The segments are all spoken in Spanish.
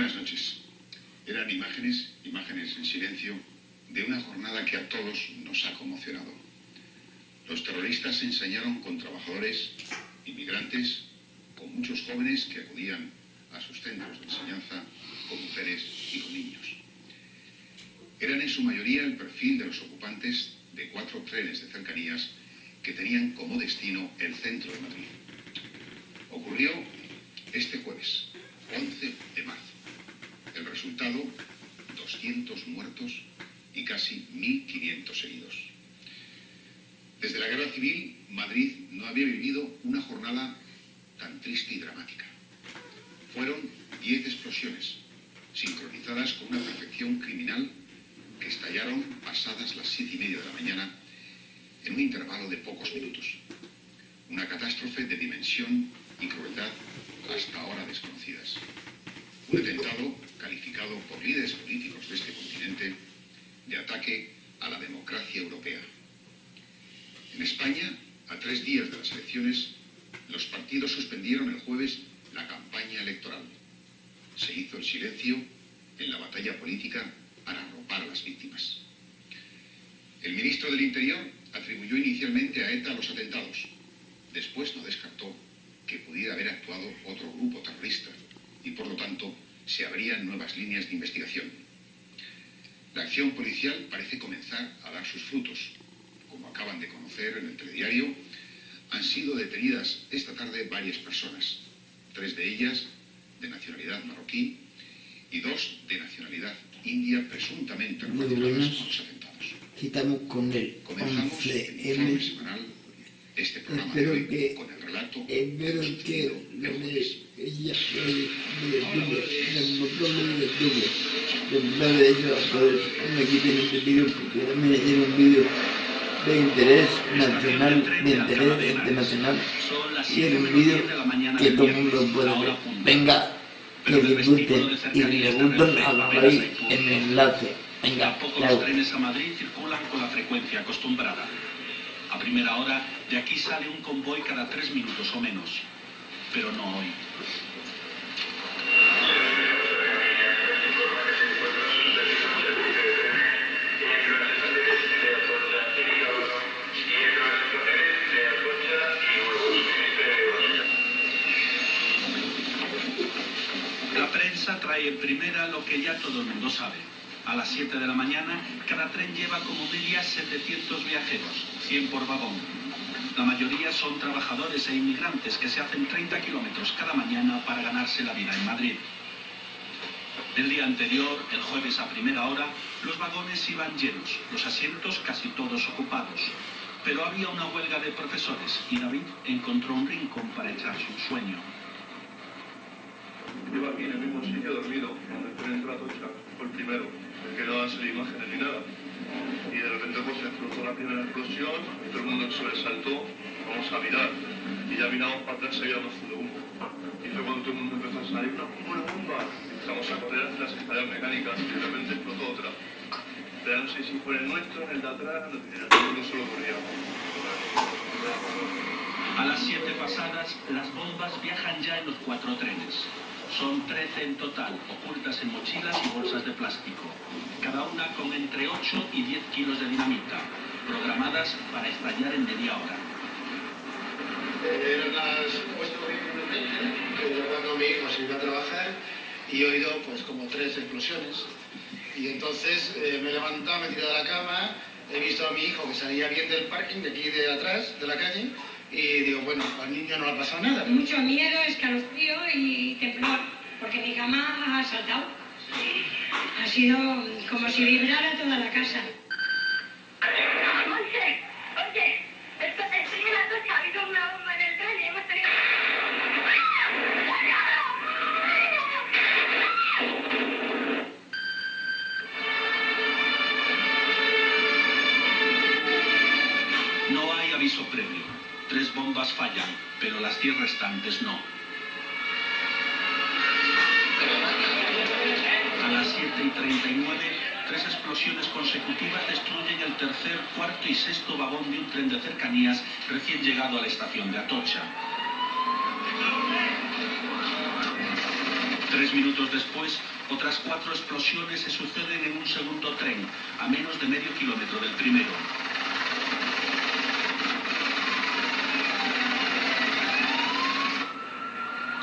Buenas noches. Eran imágenes en silencio de una jornada que a todos nos ha conmocionado. Los terroristas se ensañaron con trabajadores, inmigrantes, con muchos jóvenes que acudían a sus centros de enseñanza, con mujeres y con niños. Eran en su mayoría el perfil de los ocupantes de 4 trenes de cercanías que tenían como destino el centro de Madrid. Ocurrió este jueves, 11 de marzo. El resultado, 200 muertos y casi 1.500 heridos. Desde la Guerra Civil, Madrid no había vivido una jornada tan triste y dramática. Fueron 10 explosiones, sincronizadas con una perfección criminal, que estallaron pasadas las 7:30 de la mañana en un intervalo de pocos minutos. Una catástrofe de dimensión y crueldad hasta ahora desconocidas. Un atentado calificado por líderes políticos de este continente de ataque a la democracia europea. En España, a 3 días de las elecciones, los partidos suspendieron el jueves la campaña electoral. Se hizo el silencio en la batalla política para arropar a las víctimas. El ministro del Interior atribuyó inicialmente a ETA los atentados. Después no descartó que pudiera haber actuado otro grupo terrorista y, por lo tanto, se abrían nuevas líneas de investigación. La acción policial parece comenzar a dar sus frutos. Como acaban de conocer en el telediario, han sido detenidas esta tarde varias personas, 3 de ellas de nacionalidad marroquí y 2 de nacionalidad india, presuntamente relacionadas con los atentados. Estamos con el Comenzamos el informe semanal, este programa de hoy, con el relato que ella aquí tiene este vídeo porque también es un vídeo de interés nacional, de interés internacional, y es un vídeo que todo el mundo puede ver. Venga, que disfruten y le gustan a la raíz en el enlace. Venga, tampoco los trenes a Madrid circulan con la frecuencia acostumbrada. A primera hora, de aquí sale un convoy cada 3 minutos o menos, pero no hoy. La prensa trae en primera lo que ya todo el mundo sabe. A las 7 de la mañana, cada tren lleva como media 700 viajeros, 100 por vagón. La mayoría son trabajadores e inmigrantes que se hacen 30 kilómetros cada mañana para ganarse la vida en Madrid. El día anterior, el jueves a primera hora, los vagones iban llenos, los asientos casi todos ocupados. Pero había una huelga de profesores y David encontró un rincón para echarse un sueño. Llevo aquí en el mismo sitio dormido, cuando el tren entró a Atocha, fue el primero, el que no daba ser imágenes ni nada. Y de repente pues se explotó la primera explosión, y todo el mundo sobresaltó, vamos a mirar, y ya miramos para atrás y había un azul de humo. Y fue cuando todo el mundo empezó a salir, una bomba. Empezamos a correr hacia las escaleras mecánicas y de repente explotó otra. Pero no sé si fue el nuestro, el de atrás, todo el mundo solo corría. A las 7 pasadas, las bombas viajan ya en los 4 trenes. Son 13 en total, ocultas en mochilas y bolsas de plástico, cada una con entre 8 y 10 kilos de dinamita, programadas para estallar en media hora. Eran las 8:20, que yo cuando mi hijo se iba a trabajar y he oído pues como 3 explosiones. Y entonces me he levantado, me he tirado de la cama, he visto a mi hijo que salía bien del parking, de aquí de atrás, de la calle, y digo, bueno, al niño no le ha pasado nada. Mucho miedo, escalofrío y temblor, porque mi cama ha saltado. Ha sido como si vibrara toda la casa. Oye, estoy en la ducha, ha habido una bomba en el tren y hemos tenido... No hay aviso previo. 3 bombas fallan, pero las 10 restantes no. A las 7:39, 3 explosiones consecutivas destruyen el tercer, cuarto y sexto vagón de un tren de cercanías recién llegado a la estación de Atocha. 3 minutos después, Otras 4 explosiones se suceden en un segundo tren, a menos de medio kilómetro del primero.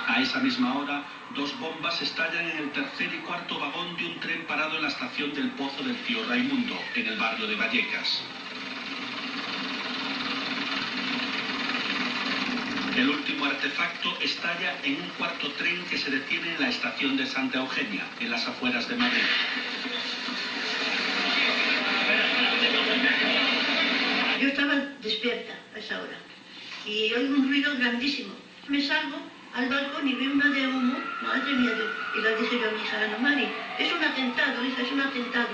A esa misma hora, 2 bombas estallan en el tercer y cuarto vagón de un tren parado en la estación del Pozo del Tío Raimundo, en el barrio de Vallecas. El último artefacto estalla en un cuarto tren que se detiene en la estación de Santa Eugenia, en las afueras de Madrid. Yo estaba despierta a esa hora y oigo un ruido grandísimo. Me salgo al balcón y veo una de humo, madre mía, y le dije yo a mi hija, Ana Mari, es un atentado, hija, es un atentado.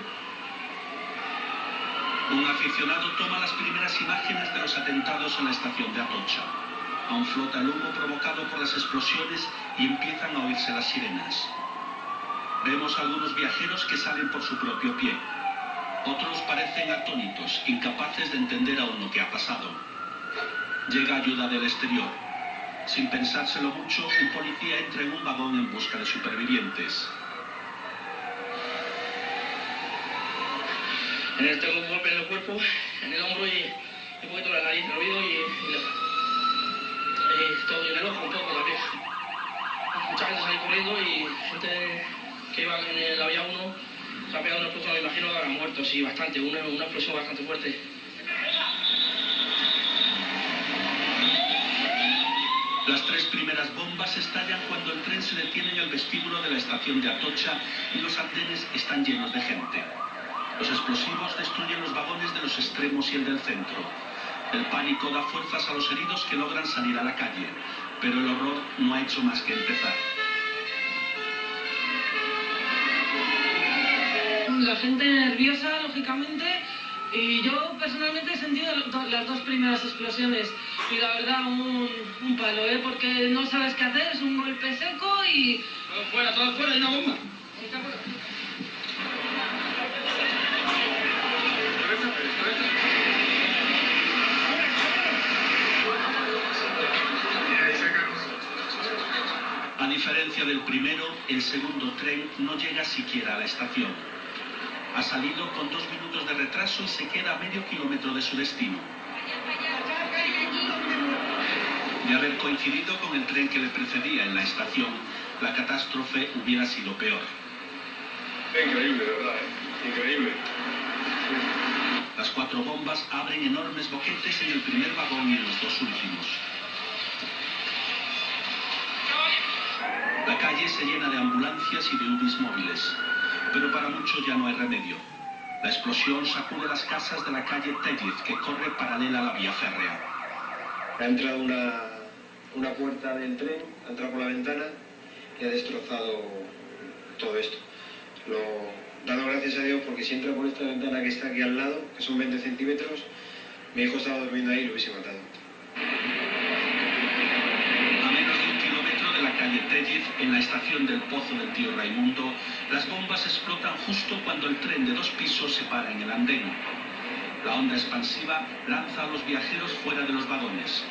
Un aficionado toma las primeras imágenes de los atentados en la estación de Atocha. Aún flota el humo provocado por las explosiones y empiezan a oírse las sirenas. Vemos a algunos viajeros que salen por su propio pie. Otros parecen atónitos, incapaces de entender aún lo que ha pasado. Llega ayuda del exterior. Sin pensárselo mucho, un policía entra en un vagón en busca de supervivientes. Tengo un golpe en el cuerpo, en el hombro y un poquito en la nariz, el oído y todo en el ojo un poco también. Mucha gente salió corriendo y gente que iba en el Avia 1 se ha pegado una explosión, me imagino que habrán muerto, sí, bastante, una explosión bastante fuerte. Las 3 primeras bombas estallan cuando el tren se detiene en el vestíbulo de la estación de Atocha y los andenes están llenos de gente. Los explosivos destruyen los vagones de los extremos y el del centro. El pánico da fuerzas a los heridos que logran salir a la calle, pero el horror no ha hecho más que empezar. La gente nerviosa, lógicamente, y yo personalmente he sentido las 2 primeras explosiones y la verdad un palo, porque no sabes qué hacer, es un golpe seco y... Todo fuera, hay una bomba. A diferencia del primero, el segundo tren no llega siquiera a la estación. Ha salido con 2 minutos de retraso y se queda a medio kilómetro de su destino. De haber coincidido con el tren que le precedía en la estación, la catástrofe hubiera sido peor. Increíble, de verdad, increíble. Las 4 bombas abren enormes boquetes en el primer vagón y en los 2 últimos. La calle se llena de ambulancias y de UBIs móviles, pero para muchos ya no hay remedio. La explosión sacude las casas de la calle Tellez, que corre paralela a la vía férrea. Ha entrado una puerta del tren, ha entrado por la ventana y ha destrozado todo esto. Dado gracias a Dios, porque si entra por esta ventana que está aquí al lado, que son 20 centímetros, mi hijo estaba durmiendo ahí y lo hubiese matado. A menos de 1 kilómetro de la calle Tellez, en la estación del Pozo del Tío Raimundo, las bombas explotan justo cuando el tren de 2 pisos se para en el andén. La onda expansiva lanza a los viajeros fuera de los vagones.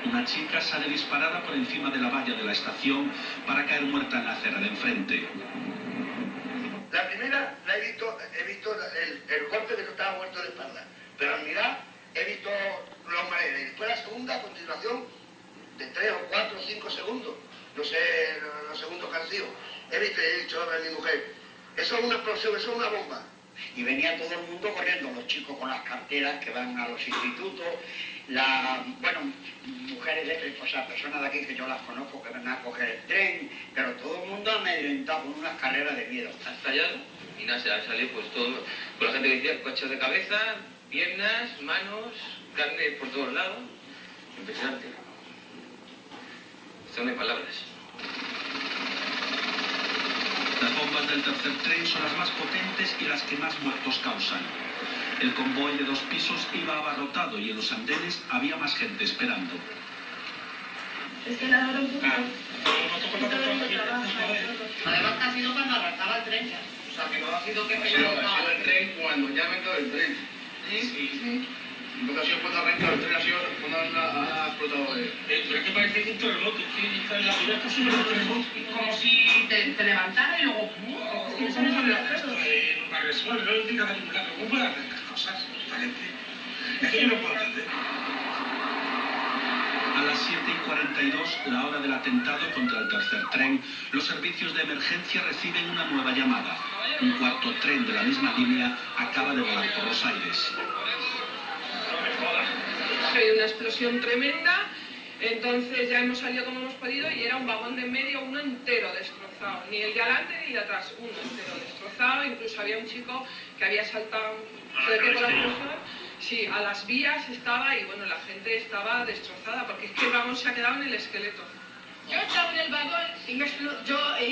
Una chica sale disparada por encima de la valla de la estación para caer muerta en la acera de enfrente. La primera la he visto el golpe de que estaba muerto de espalda, pero al mirar he visto los mareos. Y después la segunda, a continuación, de 3 o 4 o 5 segundos, no sé los segundos que han sido, he dicho a mi mujer, eso es una explosión, eso es una bomba. Y venía todo el mundo corriendo, los chicos con las carteras que van a los institutos, mujeres, personas de aquí que yo las conozco que van a coger el tren, pero todo el mundo amedrentado con unas carreras de miedo. Ha estallado y nada, se ha salido pues todo, con la gente que decía, coches de cabeza, piernas, manos, carne por todos lados. Impresionante. Esto no hay palabras. Las bombas del tercer tren son las más potentes y las que más muertos causan. El convoy de 2 pisos iba abarrotado y en los andenes había más gente esperando. Es que la hora un poco... Además que ha sido cuando arrancaba el tren. O sea, que no ha sido que Ha sido el tren cuando ya ha entrado el tren. Sí. Entonces ha sido cuando ha arrancado el tren, ha sido cuando ha explotado Pero es que parece que un terremoto, sí, la primera es súper terremoto. Como si te levantara y luego... eso no son las cosas. Un agresor no implica hacer ningún lado. ¿Cómo puede hacer estas cosas? Es que yo no puedo entender. A las 7:42, la hora del atentado contra el tercer tren, los servicios de emergencia reciben una nueva llamada. Un cuarto tren de la misma línea acaba de volar por los aires. Ha habido una explosión tremenda, entonces ya hemos salido como hemos podido y era un vagón de en medio, uno entero destrozado. Ni el de adelante ni el de atrás, uno entero destrozado. Incluso había un chico que había saltado por la explosión. Sí, a las vías estaba y bueno, la gente estaba destrozada porque es que el vagón se ha quedado en el esqueleto. Yo estaba en el vagón y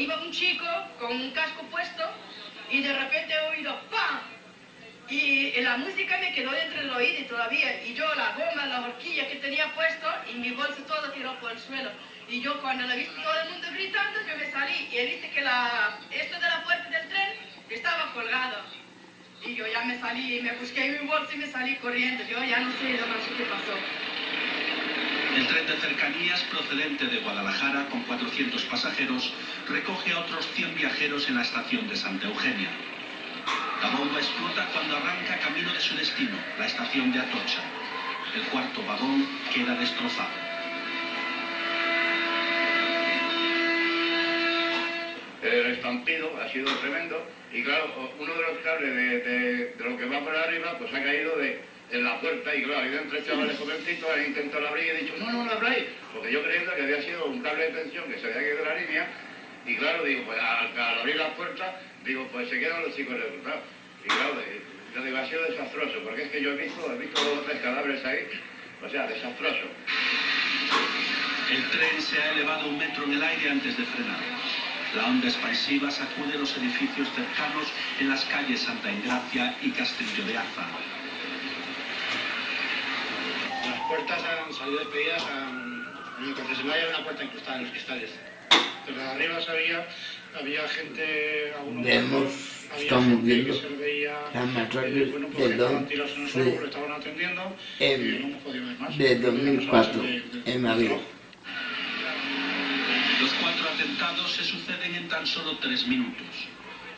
iba un chico con un casco puesto y de repente he oído ¡pam! Y la música me quedó dentro del oído todavía y yo la goma, la horquilla que tenía puesto y mi bolso todo tiró por el suelo. Y yo cuando lo he visto todo el mundo gritando, yo me salí y he visto que esto de la puerta del tren estaba colgado. Y yo ya me salí, me busqué mi bolso y me salí corriendo. Yo ya no sé lo más qué pasó. El tren de cercanías procedente de Guadalajara con 400 pasajeros recoge a otros 100 viajeros en la estación de Santa Eugenia. La bomba explota cuando arranca camino de su destino, la estación de Atocha. El cuarto vagón queda destrozado. El estampido ha sido tremendo y claro, uno de los cables de lo que va por arriba pues ha caído en la puerta y claro, hay entre chavales jovencitos, han intentado abrir y he dicho no lo abráis, porque yo creyendo que había sido un cable de tensión que se había caído de la línea y claro, digo, pues al abrir la puerta, digo, pues se quedan los chicos reclutados y claro, yo digo, ha sido desastroso, porque es que yo he visto 2 o 3 cadáveres ahí, o sea, desastroso. El tren se ha elevado 1 metro en el aire antes de frenar. La onda expansiva sacude los edificios cercanos en las calles Santa Engracia y Castillo de Aza. Las puertas han salido despedidas, en el concesionario hay una puerta incrustada en los cristales. Pero de arriba había gente, Estamos viendo que se veía, las masacres bueno, de lo estaban atendiendo y no hemos podido ver más. de 2004 en Madrid. Los 4 atentados se suceden en tan solo 3 minutos.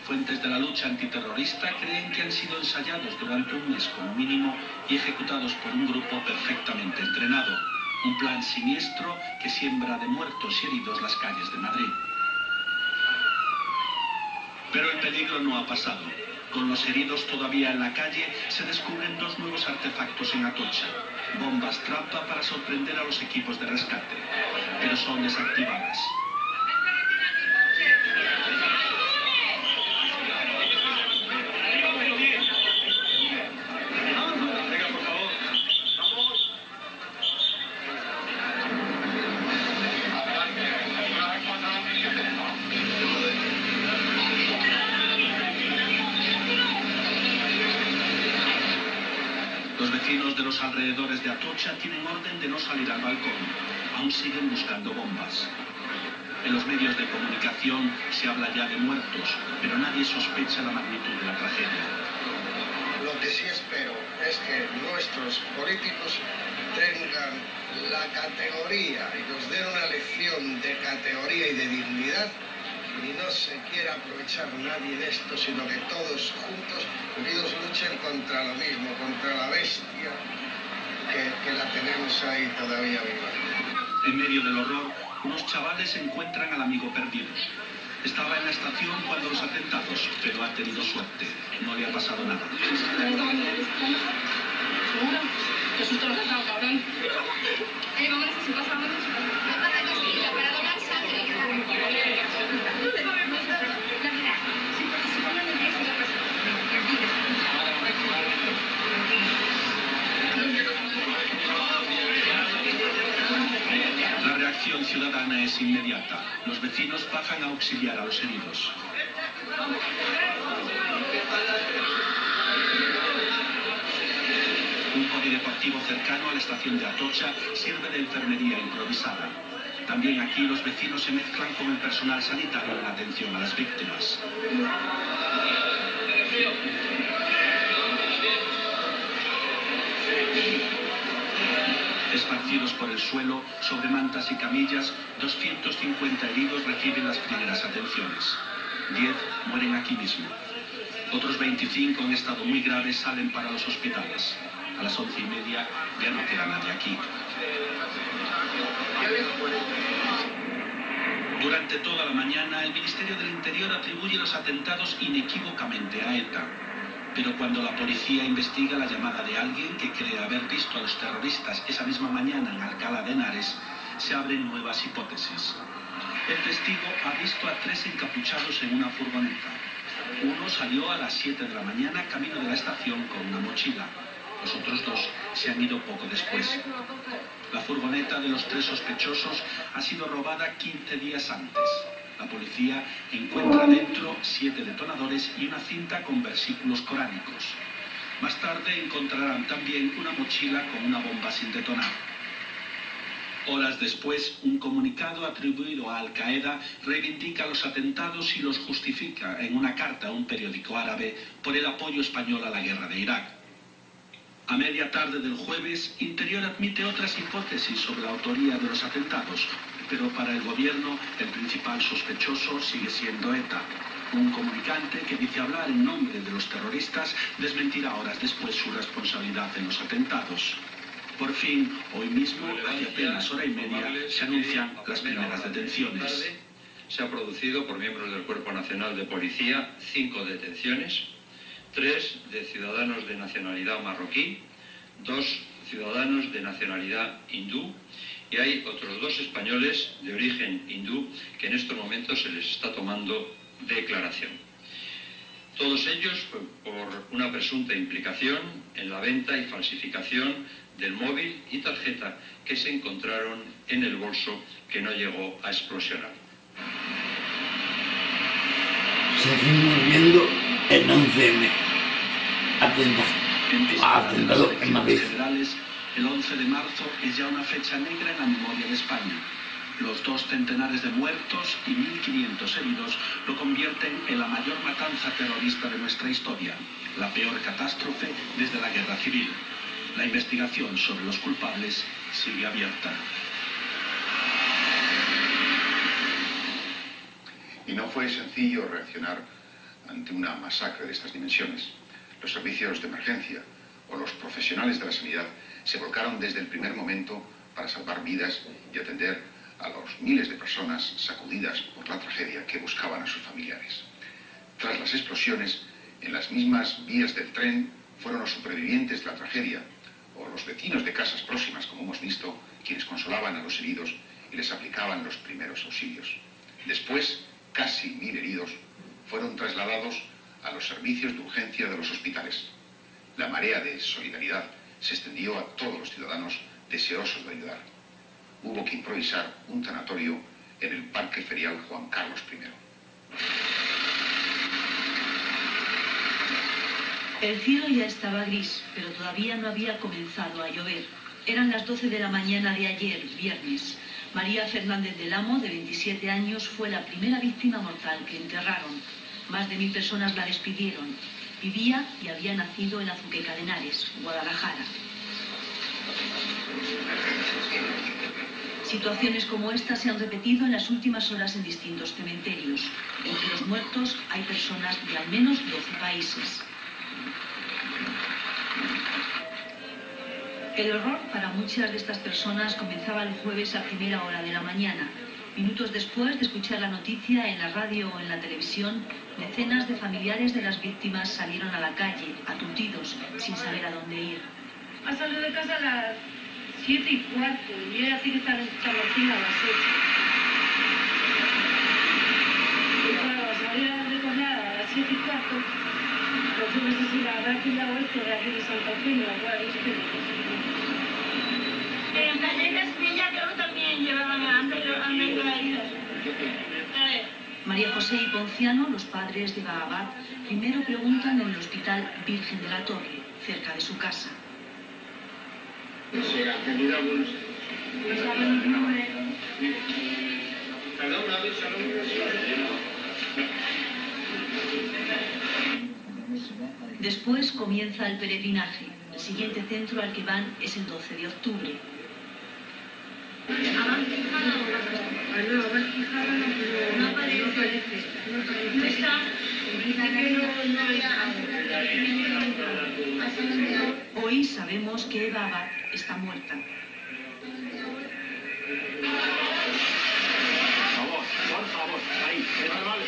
Fuentes de la lucha antiterrorista creen que han sido ensayados durante un mes como mínimo y ejecutados por un grupo perfectamente entrenado. Un plan siniestro que siembra de muertos y heridos las calles de Madrid. Pero el peligro no ha pasado. Con los heridos todavía en la calle, se descubren 2 nuevos artefactos en Atocha. Bombas trampa para sorprender a los equipos de rescate, pero son desactivadas. Los vecinos de los alrededores de Atocha tienen orden de no salir al balcón. Aún siguen buscando bombas. En los medios de comunicación se habla ya de muertos, pero nadie sospecha la magnitud de la tragedia. Lo que sí espero es que nuestros políticos tengan la categoría y nos den una lección de categoría y de dignidad y no se quiera aprovechar nadie de esto, sino que todos juntos, unidos, luchen contra lo mismo, contra la bestia que la tenemos ahí todavía viva. En medio del horror, unos chavales encuentran al amigo perdido. Estaba en la estación cuando los atentados, pero ha tenido suerte. No le ha pasado nada. ¿Seguro? Qué susto nos has dado, cabrón. Vámonos a su casa, vámonos a su casa. Vamos a Castilla para donar sangre. La reacción ciudadana es inmediata. Los vecinos bajan a auxiliar a los heridos. Un polideportivo cercano a la estación de Atocha sirve de enfermería improvisada. También aquí los vecinos se mezclan con el personal sanitario en atención a las víctimas. Esparcidos por el suelo, sobre mantas y camillas, 250 heridos reciben las primeras atenciones. 10 mueren aquí mismo. Otros 25 en estado muy grave salen para los hospitales. A las 11:30 ya no queda nadie aquí. Durante toda la mañana, el Ministerio del Interior atribuye los atentados inequívocamente a ETA. Pero cuando la policía investiga la llamada de alguien que cree haber visto a los terroristas esa misma mañana en Alcalá de Henares, se abren nuevas hipótesis. El testigo ha visto a 3 encapuchados en una furgoneta. Uno salió a las 7 de la mañana camino de la estación con una mochila. Los otros 2 se han ido poco después. La furgoneta de los 3 sospechosos ha sido robada 15 días antes. La policía encuentra dentro 7 detonadores y una cinta con versículos coránicos. Más tarde encontrarán también una mochila con una bomba sin detonar. Horas después, un comunicado atribuido a Al-Qaeda reivindica los atentados y los justifica en una carta a un periódico árabe por el apoyo español a la guerra de Irak. A media tarde del jueves, Interior admite otras hipótesis sobre la autoría de los atentados, pero para el gobierno el principal sospechoso sigue siendo ETA. Un comunicante que dice hablar en nombre de los terroristas desmentirá horas después su responsabilidad en los atentados. Por fin, hoy mismo, hace apenas hora y media, se anuncian las primeras detenciones. Se ha producido por miembros del Cuerpo Nacional de Policía 5 detenciones, 3 de ciudadanos de nacionalidad marroquí, 2 ciudadanos de nacionalidad hindú, y hay otros 2 españoles de origen hindú que en estos momentos se les está tomando declaración. Todos ellos por una presunta implicación en la venta y falsificación del móvil y tarjeta que se encontraron en el bolso que no llegó a explosionar. Seguimos viendo el 11M. Atentado en Madrid. El 11 de marzo es ya una fecha negra en la memoria de España. Los 2 centenares de muertos y 1.500 heridos lo convierten en la mayor matanza terrorista de nuestra historia, la peor catástrofe desde la Guerra Civil. La investigación sobre los culpables sigue abierta. Y no fue sencillo reaccionar ante una masacre de estas dimensiones. Los servicios de emergencia o los profesionales de la sanidad se volcaron desde el primer momento para salvar vidas y atender a los miles de personas sacudidas por la tragedia que buscaban a sus familiares. Tras las explosiones, en las mismas vías del tren fueron los supervivientes de la tragedia o los vecinos de casas próximas, como hemos visto, quienes consolaban a los heridos y les aplicaban los primeros auxilios. Después, casi 1.000 heridos fueron trasladados a los servicios de urgencia de los hospitales. La marea de solidaridad se extendió a todos los ciudadanos deseosos de ayudar. Hubo que improvisar un tanatorio en el Parque Ferial Juan Carlos I. El cielo ya estaba gris, pero todavía no había comenzado a llover. Eran las 12 de la mañana de ayer, viernes. María Fernández del Amo, de 27 años, fue la primera víctima mortal que enterraron. Más de 1000 personas la despidieron. Vivía y había nacido en Azuqueca de Henares, Guadalajara. Situaciones como esta se han repetido en las últimas horas en distintos cementerios. Entre los muertos hay personas de al menos 12 países. El horror para muchas de estas personas comenzaba el jueves a primera hora de la mañana. Minutos después de escuchar la noticia en la radio o en la televisión, decenas de familiares de las víctimas salieron a la calle, aturdidos, sin saber a dónde ir. Ha salido de casa a las 7:15 y era así que estaba en Chamartín a las 8. Y claro, salía de recoger a las 7:15, pues yo no sé si la habrá pillado esto de aquí de Santa Fe, la cual es que... En Callejas Villa creo que también llevaban a Andrés María José y Ponciano, los padres de Bagabat, primero preguntan en el Hospital Virgen de la Torre, cerca de su casa. Después comienza el peregrinaje. El siguiente centro al que van es el 12 de octubre. No aparece. Hoy sabemos que Eva Abad está muerta. Por favor, ahí, vale.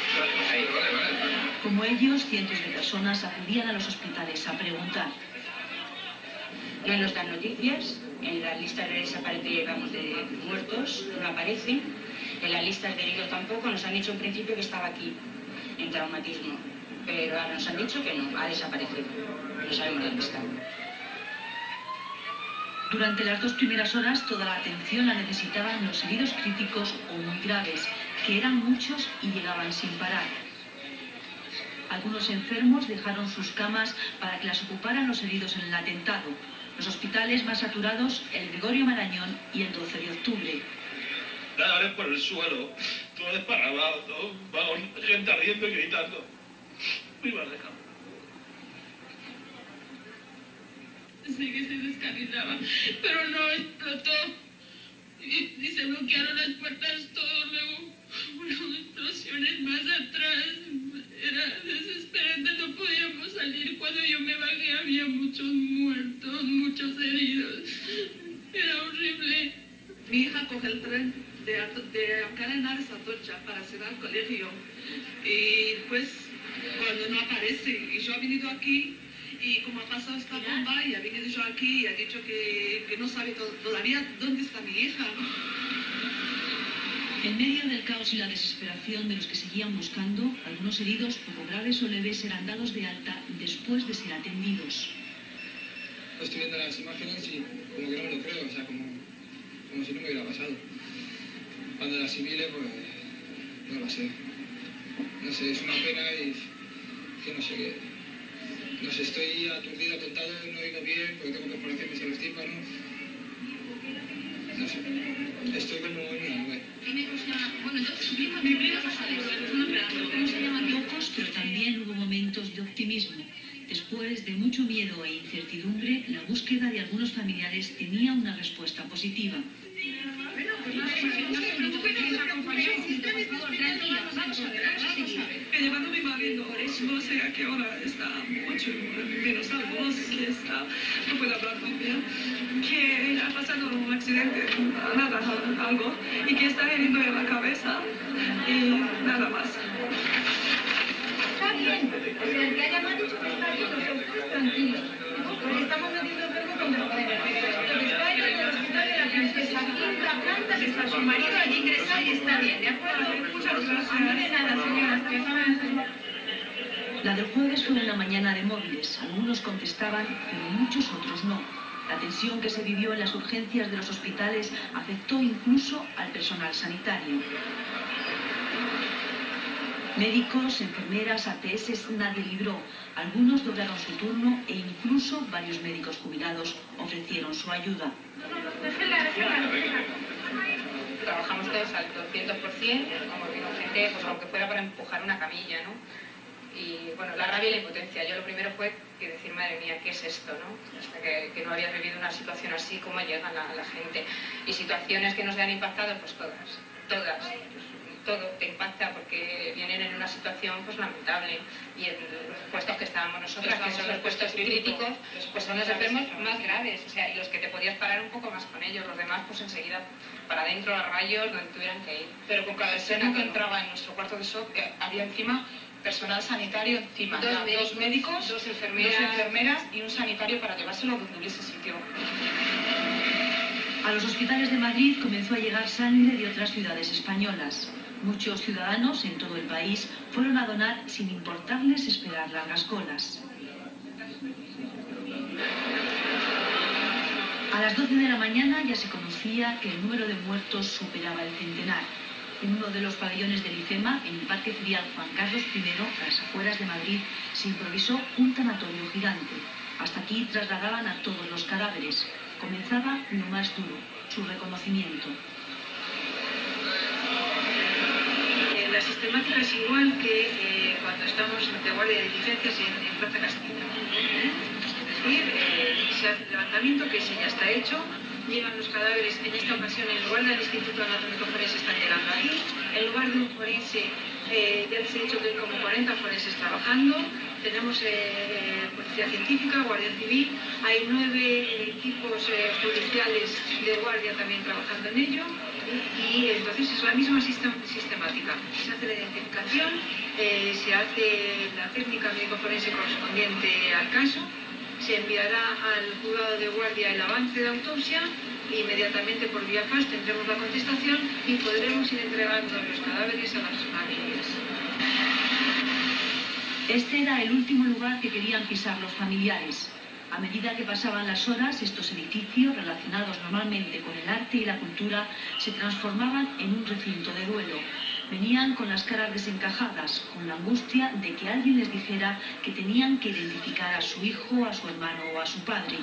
Como ellos, cientos de personas acudían a los hospitales a preguntar. No nos dan noticias, en las listas de de muertos no aparecen, en las listas de heridos tampoco. Nos han dicho en principio que estaba aquí, en traumatismo, pero ahora nos han dicho que no, ha desaparecido, no sabemos dónde está. Durante las 2 primeras horas toda la atención la necesitaban los heridos críticos o muy graves, que eran muchos y llegaban sin parar. Algunos enfermos dejaron sus camas para que las ocuparan los heridos en el atentado. Los hospitales más saturados, el Gregorio Marañón y el 12 de octubre. Cadáveres por el suelo, todo desparramado, todo, vamos, gente ardiendo y gritando. Muy mal dejado. Sí que se descarrilaba, pero no explotó. Y se bloquearon las puertas todos, luego unas explosiones más atrás. Era desesperante, no podíamos salir. Cuando yo me bajé había muchos muertos, muchos heridos. Era horrible. Mi hija coge el tren de Alcalá de Henares a Atocha para ir al colegio. Y pues cuando no aparece, y yo he venido aquí, y como ha pasado esta bomba, y ha venido yo aquí y ha dicho que no sabe todavía dónde está mi hija. En medio del caos y la desesperación de los que seguían buscando, algunos heridos poco graves o leves eran dados de alta después de ser atendidos. Estoy viendo las imágenes y como que no me lo creo, o sea, como si no me hubiera pasado. Cuando la asimile, pues no lo sé. No sé, es una pena y que no sé qué. No sé, estoy aturdido, atontado, no oigo bien porque tengo perforaciones en los tímpanos. No sé, estoy como en una nube. Bueno, entonces subimos mi prima ¿cómo se llama? Pocos, pero también hubo momentos de optimismo. Después de mucho miedo e incertidumbre, la búsqueda de algunos familiares tenía una respuesta positiva. He llevado a mi marido, no sé a qué hora está, mucho menos algunos que está, no puedo hablar muy bien, que ha pasado un accidente, nada, algo, y que está herido en la cabeza y nada más. Está bien, o sea, el que haya más dicho que está bien, nosotros tranquilos, porque estamos metiendo el cuerpo con el poder. Está en el hospital de la princesa, aquí en la planta, que está su marido allí ingresado y está bien, ¿de acuerdo? Muchas gracias. No de nada, señoras, que saben. La del jueves fue en la mañana de móviles. Algunos contestaban, pero muchos otros no. La tensión que se vivió en las urgencias de los hospitales afectó incluso al personal sanitario. Médicos, enfermeras, ATS, nadie libró. Algunos doblaron su turno e incluso varios médicos jubilados ofrecieron su ayuda. Trabajamos todos al 200%, como vino gente, pues aunque fuera para empujar una camilla, ¿no? Y bueno, la rabia y la impotencia. Yo lo primero fue que decir, madre mía, ¿qué es esto, no? Hasta que no había vivido una situación así, ¿cómo llega la gente? Y situaciones que nos han impactado, pues todas. Todo te impacta porque vienen en una situación pues lamentable. Y en los puestos que estábamos nosotras, que son los puestos críticos, pues son los enfermos más graves. O sea, y los que te podías parar un poco más con ellos. Los demás, pues enseguida para adentro, a rayos, donde tuvieran que ir. Pero con cada escena que entraba en nuestro cuarto de shock, había encima personal sanitario encima, dos médicos, dos enfermeras y un sanitario para llevárselo donde hubiese sitio. A los hospitales de Madrid comenzó a llegar sangre de otras ciudades españolas. Muchos ciudadanos en todo el país fueron a donar sin importarles esperar largas colas. A las 12 de la mañana ya se conocía que el número de muertos superaba el centenar. En uno de los pabellones del IFEMA, en el Parque Ferial Juan Carlos I, a las afueras de Madrid, se improvisó un tanatorio gigante. Hasta aquí trasladaban a todos los cadáveres. Comenzaba lo más duro, su reconocimiento. La sistemática es igual que cuando estamos de guardia de licencias en Plaza Castilla. Es decir, se hace el levantamiento, que ese ya está hecho. Llegan los cadáveres, en esta ocasión en lugar del Instituto Anatómico Forense están llegando aquí, en lugar de un forense Ya les he dicho que hay como 40 forenses trabajando. Tenemos Policía Científica, Guardia Civil, hay 9 equipos judiciales de guardia también trabajando en ello. Y entonces es la misma sistemática. Se hace la identificación, se hace la técnica médico-forense correspondiente al caso, se enviará al juzgado de guardia el avance de autopsia e inmediatamente por vía fax tendremos la contestación y podremos ir entregando los cadáveres a las familias. Este era el último lugar que querían pisar los familiares. A medida que pasaban las horas, estos edificios, relacionados normalmente con el arte y la cultura, se transformaban en un recinto de duelo. Venían con las caras desencajadas, con la angustia de que alguien les dijera que tenían que identificar a su hijo, a su hermano o a su padre.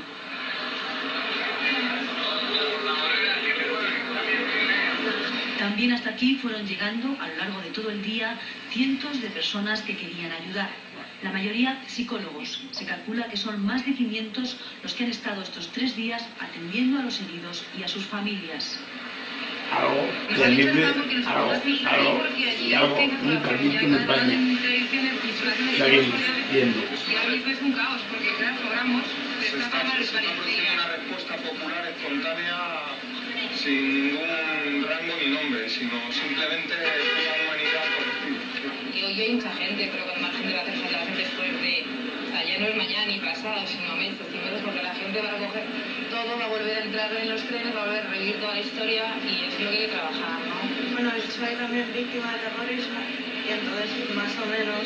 También hasta aquí fueron llegando, a lo largo de todo el día, cientos de personas que querían ayudar. La mayoría psicólogos. Se calcula que son más de 500 los que han estado estos 3 días atendiendo a los heridos y a sus familias. Algo que a mí nunca visto en España. Seguimos viendo. Y ahora es un caos, porque claro, cobramos, Se está produciendo una respuesta popular espontánea sin ningún rango ni nombre, sino simplemente una humanidad colectiva. Y hoy hay mucha gente, pero con más gente va a hacer la gente después de... O sea, ya no es mañana ni pasado, sino meses y meses, porque la gente va a recoger todo, va a volver a entrar en los trenes, va a volver a revivir toda la historia y es lo que hay que trabajar, ¿no? Bueno, yo soy también víctima de terrorismo y entonces más o menos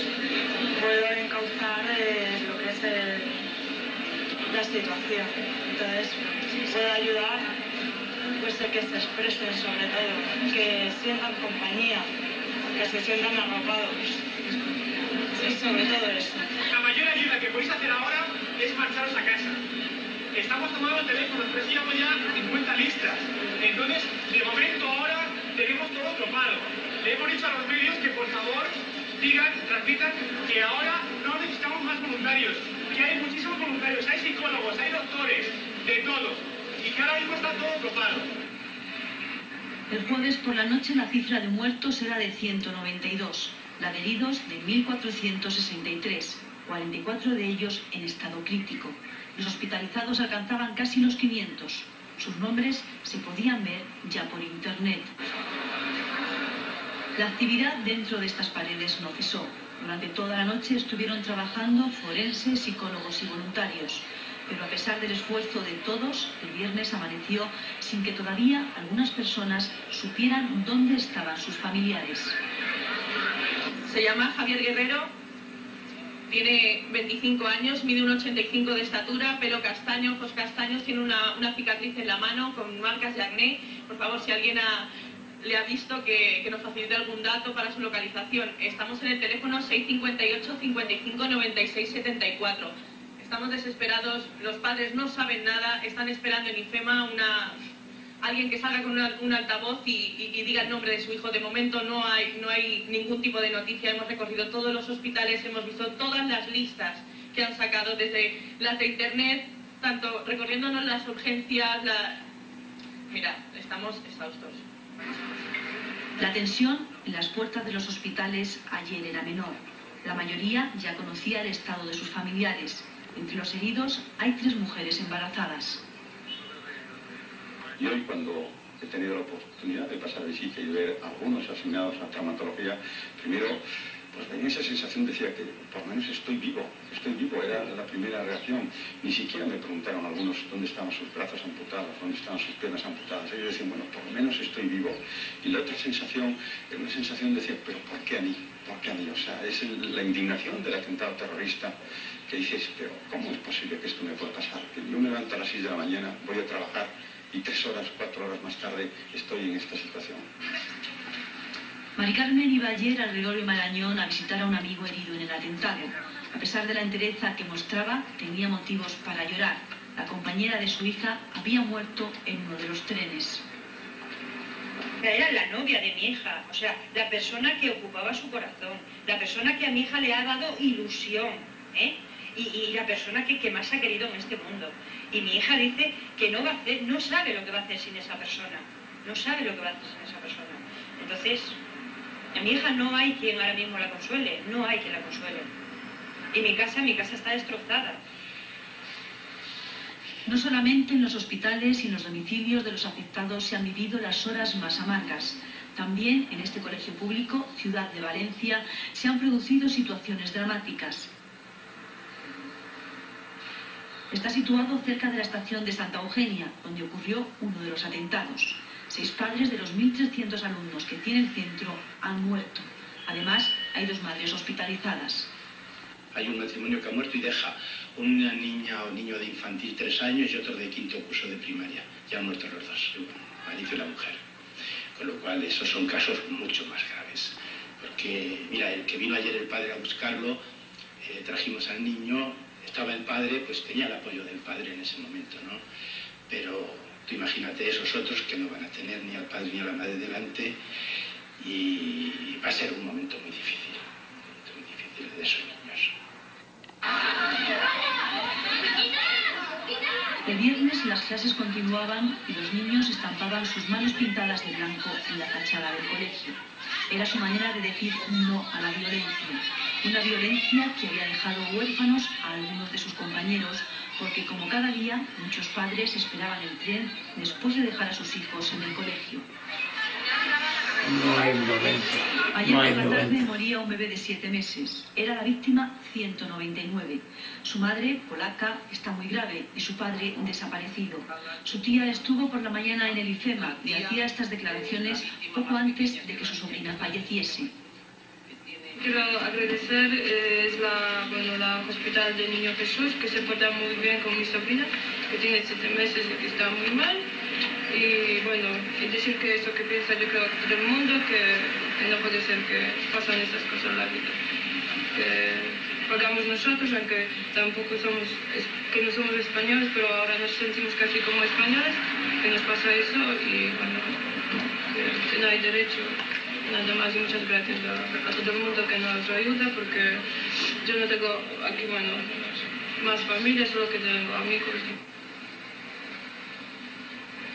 puedo encauzar lo que es la situación. Entonces puedo ayudar pues de que se expresen sobre todo, que sientan compañía, que se sientan arropados. Sí, sobre todo eso. La mayor ayuda que podéis hacer ahora es marcharos a casa. Estamos tomando el teléfono, llevamos ya 50 listas. Entonces, de momento ahora tenemos todo topado. Le hemos dicho a los medios que por favor digan, transmitan que ahora no necesitamos más voluntarios, que hay muchísimos voluntarios, hay psicólogos, hay doctores, de todo, y que ahora mismo está todo topado. El jueves por la noche la cifra de muertos era de 192, la de heridos de 1.463, 44 de ellos en estado crítico. Los hospitalizados alcanzaban casi los 500. Sus nombres se podían ver ya por internet. La actividad dentro de estas paredes no cesó. Durante toda la noche estuvieron trabajando forenses, psicólogos y voluntarios. Pero a pesar del esfuerzo de todos, el viernes amaneció sin que todavía algunas personas supieran dónde estaban sus familiares. Se llama Javier Guerrero, tiene 25 años, mide 1,85 de estatura, pelo castaño, ojos castaños, tiene una cicatriz en la mano con marcas de acné. Por favor, si alguien le ha visto, que nos facilite algún dato para su localización. Estamos en el teléfono 658 55 96 74. Estamos desesperados, los padres no saben nada, están esperando en IFEMA alguien que salga con un altavoz y diga el nombre de su hijo. De momento no hay ningún tipo de noticia. Hemos recorrido todos los hospitales, hemos visto todas las listas que han sacado, desde las de internet, tanto recorriéndonos las urgencias, Mira, estamos exhaustos. La tensión en las puertas de los hospitales ayer era menor. La mayoría ya conocía el estado de sus familiares. Entre los heridos hay 3 mujeres embarazadas. Y hoy, cuando he tenido la oportunidad de pasar visita y ver a algunos asignados a traumatología, primero, pues tenía esa sensación, decía que por lo menos estoy vivo, era la primera reacción. Ni siquiera me preguntaron algunos dónde estaban sus brazos amputados, dónde estaban sus piernas amputadas. Ellos decían, bueno, por lo menos estoy vivo. Y la otra sensación era una sensación de decir, pero ¿por qué a mí? ¿Por qué a mí? O sea, es la indignación del atentado terrorista, que dices, pero ¿cómo es posible que esto me pueda pasar? Que yo me levanto a las 6 de la mañana, voy a trabajar y 3 horas, 4 horas más tarde estoy en esta situación. Mari Carmen iba ayer al Gregorio Marañón a visitar a un amigo herido en el atentado. A pesar de la entereza que mostraba, tenía motivos para llorar. La compañera de su hija había muerto en uno de los trenes. Era la novia de mi hija, o sea, la persona que ocupaba su corazón, la persona que a mi hija le ha dado ilusión, ¿eh? Y la persona que más ha querido en este mundo. Y mi hija dice que no sabe lo que va a hacer sin esa persona. No sabe lo que va a hacer sin esa persona. Entonces, A mi hija no hay quien ahora mismo la consuele, no hay quien la consuele. Y mi casa está destrozada. No solamente en los hospitales y en los domicilios de los afectados se han vivido las horas más amargas. También en este colegio público, Ciudad de Valencia, se han producido situaciones dramáticas. Está situado cerca de la estación de Santa Eugenia, donde ocurrió uno de los atentados. 6 padres de los 1.300 alumnos que tiene el centro han muerto. Además, hay 2 madres hospitalizadas. Hay un matrimonio que ha muerto y deja una niña o niño de infantil 3 años y otro de 5º curso de primaria. Ya han muerto los 2, el marido y la mujer. Con lo cual, esos son casos mucho más graves. Porque, mira, el que vino ayer el padre a buscarlo, trajimos al niño, estaba el padre, pues tenía el apoyo del padre en ese momento, ¿no? Pero tú imagínate esos otros que no van a tener ni al padre ni a la madre delante y va a ser un momento muy difícil de esos niños. El viernes las clases continuaban y los niños estampaban sus manos pintadas de blanco en la fachada del colegio. Era su manera de decir no a la violencia. Una violencia que había dejado huérfanos a algunos de sus compañeros, porque como cada día, muchos padres esperaban el tren después de dejar a sus hijos en el colegio. No hay momento. Ayer por la tarde moría un bebé de 7 meses. Era la víctima 199. Su madre, polaca, está muy grave y su padre desaparecido. Su tía estuvo por la mañana en el IFEMA y hacía estas declaraciones poco antes de que su sobrina falleciese. Quiero agradecer la Hospital del Niño Jesús, que se porta muy bien con mi sobrina, que tiene 7 meses y que está muy mal. Y bueno, y decir que eso que piensa yo creo todo el mundo, que no puede ser que pasan esas cosas en la vida. Que pagamos nosotros, aunque tampoco que no somos españoles, pero ahora nos sentimos casi como españoles, que nos pasa eso y bueno, que no hay derecho. Nada más y muchas gracias a todo el mundo que nos ayuda, porque yo no tengo aquí, bueno, más familia, solo que tengo amigos.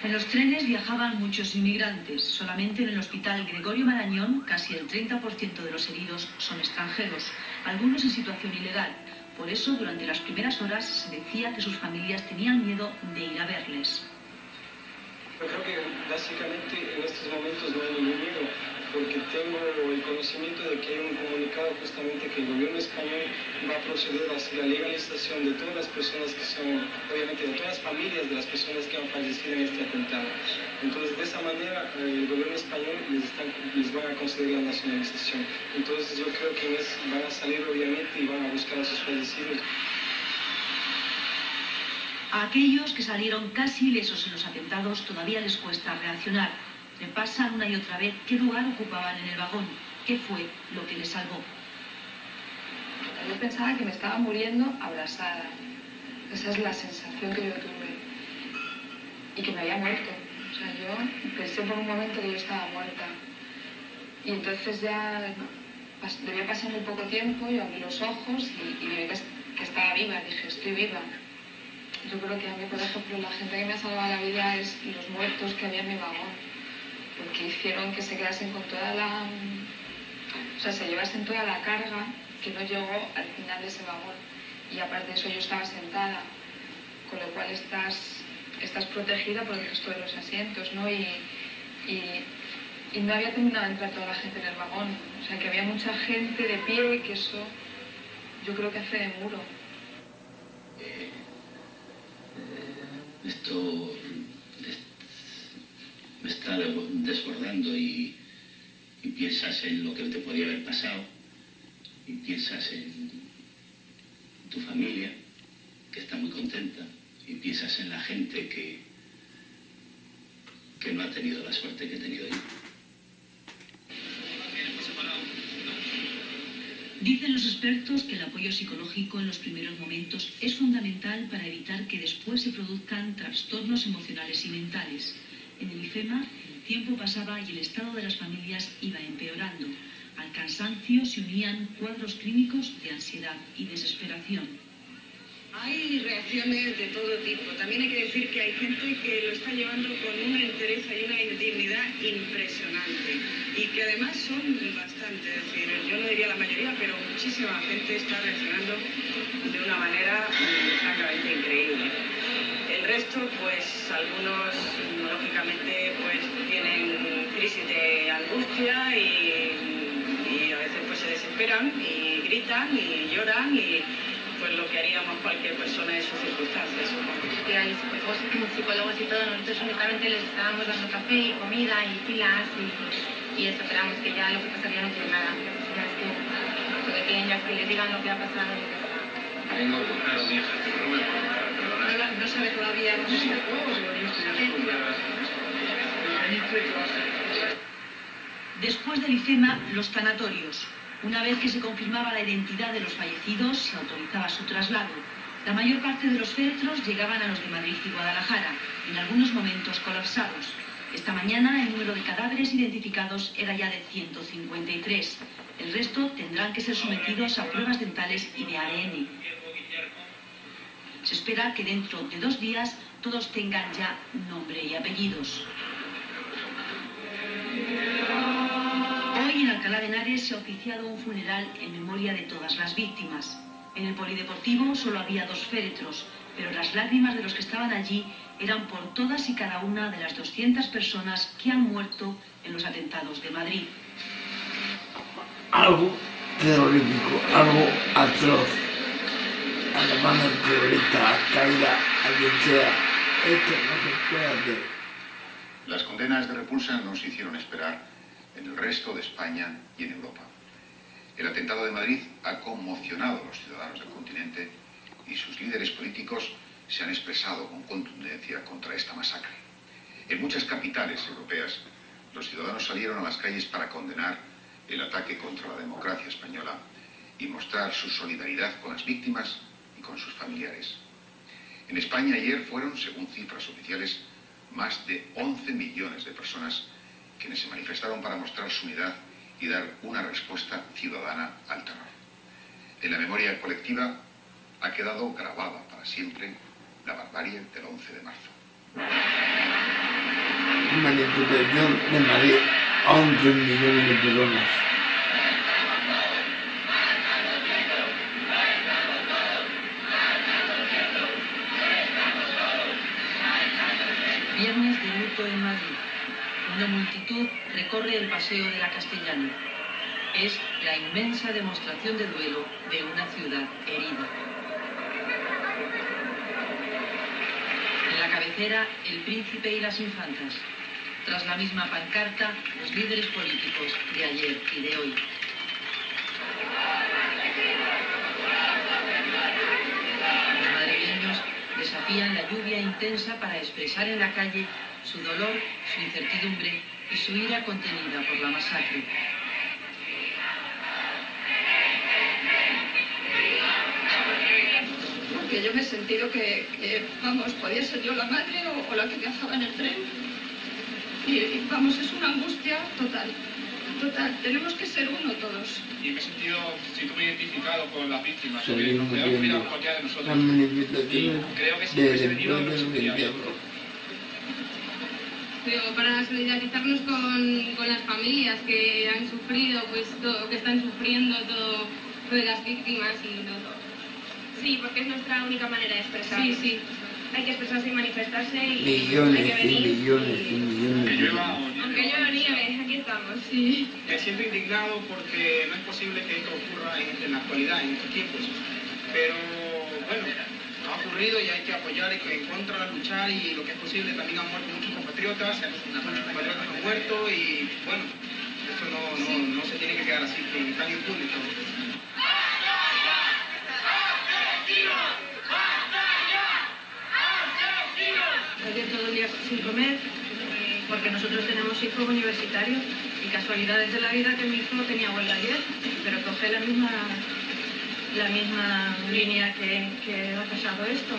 En los trenes viajaban muchos inmigrantes. Solamente en el hospital Gregorio Marañón, casi el 30% de los heridos son extranjeros, algunos en situación ilegal. Por eso, durante las primeras horas, se decía que sus familias tenían miedo de ir a verles. Yo creo que básicamente en estos momentos no hay ningún miedo, porque tengo el conocimiento de que hay un comunicado justamente que el gobierno español va a proceder hacia la legalización de todas las personas que son, obviamente de todas las familias de las personas que han fallecido en este atentado. Entonces, de esa manera, el gobierno español les van a conceder la nacionalización. Entonces, yo creo que van a salir, obviamente, y van a buscar a sus fallecidos. A aquellos que salieron casi ilesos en los atentados todavía les cuesta reaccionar. Repasan una y otra vez qué lugar ocupaban en el vagón, qué fue lo que les salvó. Yo pensaba que me estaba muriendo abrazada. Esa es la sensación que yo tuve. Y que me había muerto. O sea, yo pensé por un momento que yo estaba muerta. Y entonces ya debía pasar muy poco tiempo, yo abrí los ojos y vi que estaba viva. Dije, estoy viva. Yo creo que a mí, por ejemplo, la gente que me ha salvado la vida es los muertos que había en mi vagón. Porque hicieron que se quedasen con toda la... O sea, se llevasen toda la carga que no llegó al final de ese vagón. Y aparte de eso yo estaba sentada, con lo cual estás protegida por el resto de los asientos, ¿no? Y no había terminado de entrar toda la gente en el vagón. O sea, que había mucha gente de pie, que eso yo creo que hace de muro. Esto me está desbordando y piensas en lo que te podía haber pasado y piensas en tu familia, que está muy contenta, y piensas en la gente que no ha tenido la suerte que he tenido yo. Dicen los expertos que el apoyo psicológico en los primeros momentos es fundamental para evitar que después se produzcan trastornos emocionales y mentales. En el IFEMA, el tiempo pasaba y el estado de las familias iba empeorando. Al cansancio se unían cuadros clínicos de ansiedad y desesperación. Hay reacciones de todo tipo. También hay que decir que hay gente que lo está llevando con una entereza y una dignidad impresionante y que además son bastante, es decir, yo no diría la mayoría, pero muchísima gente está reaccionando de una manera francamente increíble. El resto, pues algunos lógicamente pues tienen crisis de angustia y a veces pues se desesperan y gritan y lloran y pues lo que haríamos cualquier persona en sus circunstancias. Que hay psicólogos y todo, nosotros únicamente les estábamos dando café y comida y pilas y eso, esperamos que ya lo que pasaría no tiene nada. Ya es que lo que quieren ya es que les digan lo que ha pasado. Vengo a buscar a mi hija, pero no me puedo perdonar. No sabe todavía dónde está. Después del IFEMA, los tanatorios. Una vez que se confirmaba la identidad de los fallecidos, se autorizaba su traslado. La mayor parte de los féretros llegaban a los de Madrid y Guadalajara, en algunos momentos colapsados. Esta mañana el número de cadáveres identificados era ya de 153. El resto tendrán que ser sometidos a pruebas dentales y de ADN. Se espera que dentro de 2 días todos tengan ya nombre y apellidos. Hoy en Alcalá de Henares se ha oficiado un funeral en memoria de todas las víctimas. En el polideportivo solo había 2 féretros, pero las lágrimas de los que estaban allí eran por todas y cada una de las 200 personas que han muerto en los atentados de Madrid. Algo terrorífico, algo atroz. A la mano terrorista, a Qaeda, a quien sea, esto no se puede hacer. Las condenas de repulsa no se hicieron esperar en el resto de España y en Europa. El atentado de Madrid ha conmocionado a los ciudadanos del continente y sus líderes políticos se han expresado con contundencia contra esta masacre. En muchas capitales europeas, los ciudadanos salieron a las calles para condenar el ataque contra la democracia española y mostrar su solidaridad con las víctimas y con sus familiares. En España ayer fueron, según cifras oficiales, más de 11 millones de personas quienes se manifestaron para mostrar su unidad y dar una respuesta ciudadana al terror. En la memoria colectiva ha quedado grabada para siempre la barbarie del 11 de marzo. Manifestación de Madrid, 11 millones de personas. Viernes de luto en Madrid. Una multitud recorre el paseo de la Castellana. Es la inmensa demostración de duelo de una ciudad herida. En la cabecera, el príncipe y las infantas. Tras la misma pancarta, los líderes políticos de ayer y de hoy. Los madrileños desafían la lluvia intensa para expresar en la calle su dolor, su incertidumbre y su ira contenida por la masacre. Porque yo me he sentido que vamos, podía ser yo la madre o la que viajaba en el tren. Y vamos, es una angustia total. Total, tenemos que ser uno todos. Y me he sentido muy identificado con las víctimas. Seguimos viendo las manifestaciones de después del 28. Pero para solidarizarnos con las familias que han sufrido, pues todo, que están sufriendo todo lo de las víctimas y todo. Sí, porque es nuestra única manera de expresarnos. Sí, sí. Hay que expresarse y manifestarse y Millones hay que venir. y millones y millones de llueva personas. Aunque llueva nieve, aquí estamos, sí. Me siento indignado porque no es posible que esto ocurra en la actualidad, en estos tiempos. Pero bueno, ha ocurrido y hay que apoyar y que en contra luchar y lo que es posible. También han muerto muchos compatriotas han muerto y bueno, esto no se tiene que quedar así, tan impune todo. Ayer todo el día sin comer, porque nosotros tenemos hijos universitarios y casualidades de la vida que mi hijo tenía huelga ayer, pero coge la misma línea que ha pasado esto.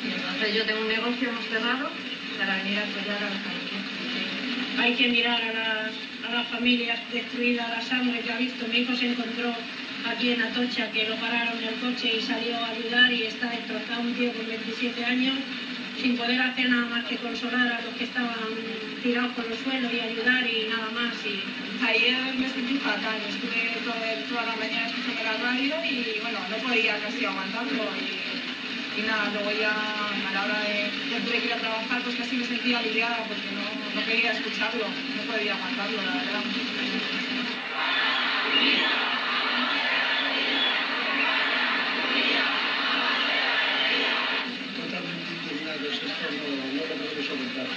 Y entonces yo tengo un negocio, hemos cerrado para venir a apoyar a la familia. Hay que mirar a las familias destruidas, la sangre que ha visto. Mi hijo se encontró aquí en Atocha, que lo pararon el coche y salió a ayudar y está destrozado, un tío con 27 años, sin poder hacer nada más que consolar a los que estaban tirados por el suelo y ayudar y nada más. Y ayer me sentí fatal, estuve toda la mañana escuchando la radio y bueno, no podía casi aguantarlo y nada, luego ya a la hora de tuve que ir a trabajar pues casi me sentía aliviada porque no quería escucharlo, no podía aguantarlo, la verdad. Totalmente indignados, esto no lo podemos soportar.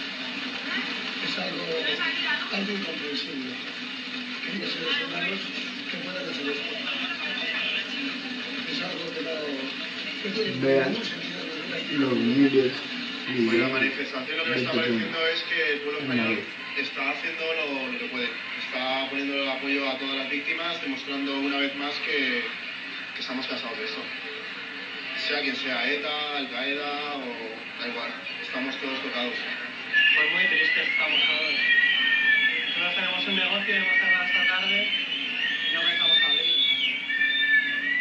Es algo incomprensible. Queridos seres humanos que puedan hacer esto. Es algo que no vean los vídeos. Pues la manifestación lo que me está pareciendo es que el pueblo español está haciendo lo que puede. Está poniendo el apoyo a todas las víctimas, demostrando una vez más que estamos cansados de esto. Sea quien sea, ETA, Al-Qaeda o da igual, estamos todos tocados. Pues muy tristes estamos todos. Nosotros tenemos un negocio y hemos cerrado esta tarde y no pensamos abrir.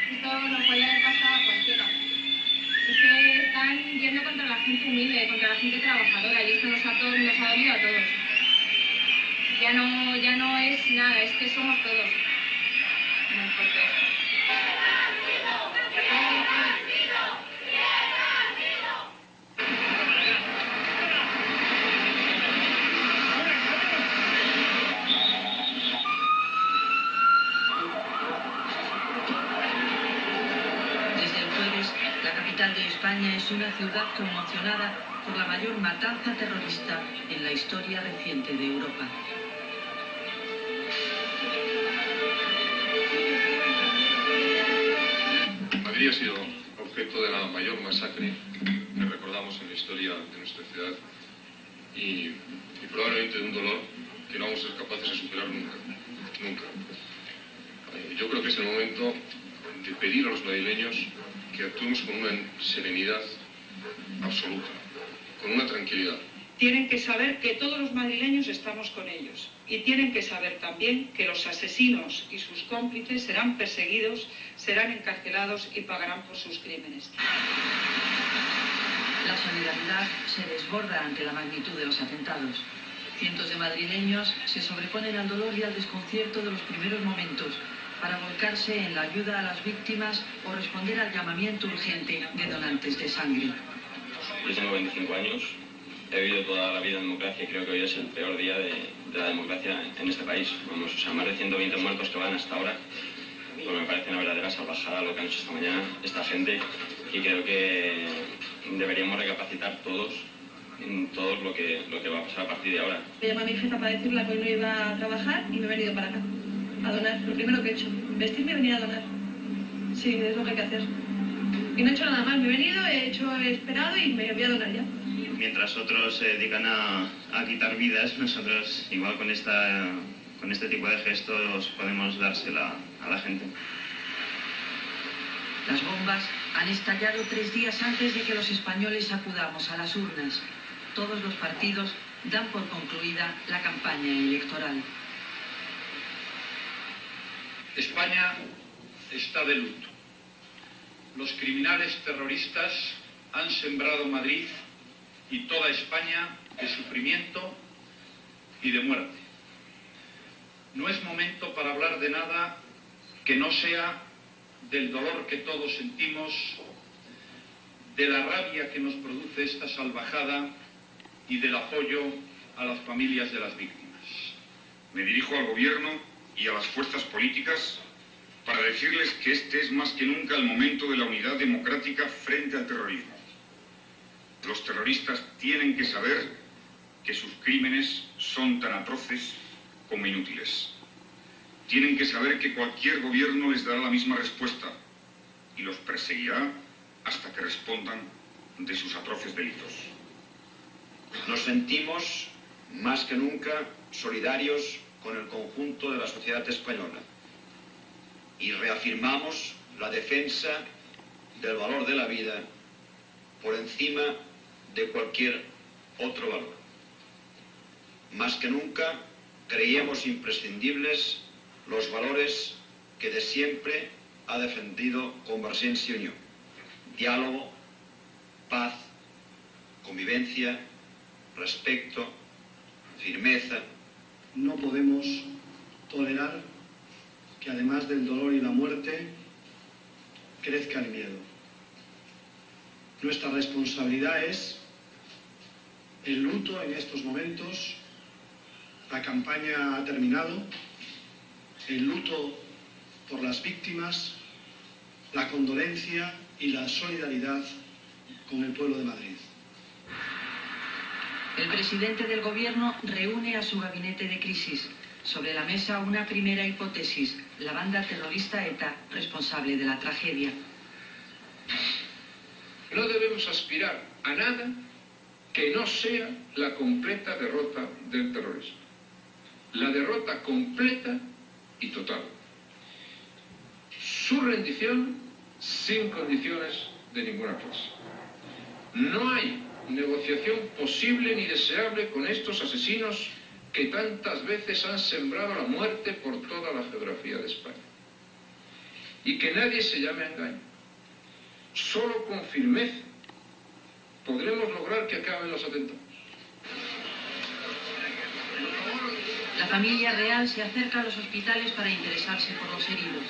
Esto nos podía haber pasado a cualquiera. Es que están yendo contra la gente humilde, contra la gente trabajadora y esto nos ha dolido a todos. Ya no es nada, es que somos todos. Muy fuerte esto. Desde el jueves, la capital de España es una ciudad conmocionada por la mayor matanza terrorista en la historia reciente de Europa. Madrid ha sido objeto de la mayor masacre que recordamos en la historia de nuestra ciudad y probablemente de un dolor que no vamos a ser capaces de superar nunca. Yo creo que es el momento de pedir a los madrileños que actuemos con una serenidad absoluta, con una tranquilidad. Tienen que saber que todos los madrileños estamos con ellos y tienen que saber también que los asesinos y sus cómplices serán perseguidos, serán encarcelados y pagarán por sus crímenes. La solidaridad se desborda ante la magnitud de los atentados. Cientos de madrileños se sobreponen al dolor y al desconcierto de los primeros momentos para volcarse en la ayuda a las víctimas o responder al llamamiento urgente de donantes de sangre. Yo tengo 25 años, he vivido toda la vida en democracia y creo que hoy es el peor día de la democracia en este país. Vamos, o sea, más de 120 muertos que van hasta ahora, pues me parece una verdadera salvajada lo que han hecho esta mañana esta gente y creo que deberíamos recapacitar todos en todo lo que va a pasar a partir de ahora. Me llamó a mi jefa para decirle que hoy no iba a trabajar y me he venido para acá, a donar. Lo primero que he hecho, vestirme y venir a donar. Sí, es lo que hay que hacer. Y no he hecho nada más, me he venido, he esperado y me voy a donar ya. Mientras otros se dedican a quitar vidas, nosotros igual con este tipo de gestos podemos dársela a la gente. Las bombas han estallado 3 días antes de que los españoles acudamos a las urnas. Todos los partidos dan por concluida la campaña electoral. España está de luto. Los criminales terroristas han sembrado Madrid y toda España de sufrimiento y de muerte. No es momento para hablar de nada que no sea del dolor que todos sentimos, de la rabia que nos produce esta salvajada y del apoyo a las familias de las víctimas. Me dirijo al Gobierno y a las fuerzas políticas para decirles que este es más que nunca el momento de la unidad democrática frente al terrorismo. Los terroristas tienen que saber que sus crímenes son tan atroces como inútiles. Tienen que saber que cualquier gobierno les dará la misma respuesta y los perseguirá hasta que respondan de sus atroces delitos. Nos sentimos más que nunca solidarios con el conjunto de la sociedad española y reafirmamos la defensa del valor de la vida por encima de cualquier otro valor. Más que nunca creíamos imprescindibles los valores que de siempre ha defendido Convergencia y Unión. Diálogo, paz, convivencia, respeto, firmeza. No podemos tolerar que además del dolor y la muerte crezca el miedo. Nuestra responsabilidad es el luto en estos momentos. La campaña ha terminado. El luto por las víctimas, la condolencia y la solidaridad con el pueblo de Madrid. El presidente del gobierno reúne a su gabinete de crisis. Sobre la mesa una primera hipótesis, la banda terrorista ETA, responsable de la tragedia. No debemos aspirar a nada que no sea la completa derrota del terrorismo. La derrota completa y total. Su rendición sin condiciones de ninguna clase. No hay negociación posible ni deseable con estos asesinos que tantas veces han sembrado la muerte por toda la geografía de España. Y que nadie se llame a engaño. Solo con firmeza podremos lograr que acaben los atentados. La familia real se acerca a los hospitales para interesarse por los heridos.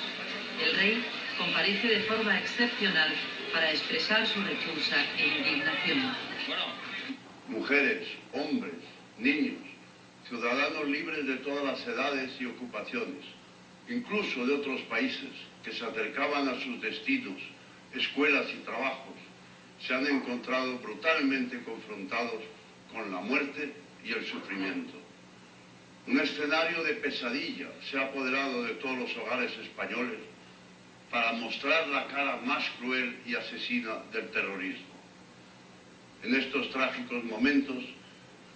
El rey comparece de forma excepcional para expresar su repulsa e indignación. Mujeres, hombres, niños, ciudadanos libres de todas las edades y ocupaciones, incluso de otros países, que se acercaban a sus destinos, escuelas y trabajos, se han encontrado brutalmente confrontados con la muerte y el sufrimiento. Un escenario de pesadilla se ha apoderado de todos los hogares españoles para mostrar la cara más cruel y asesina del terrorismo. En estos trágicos momentos,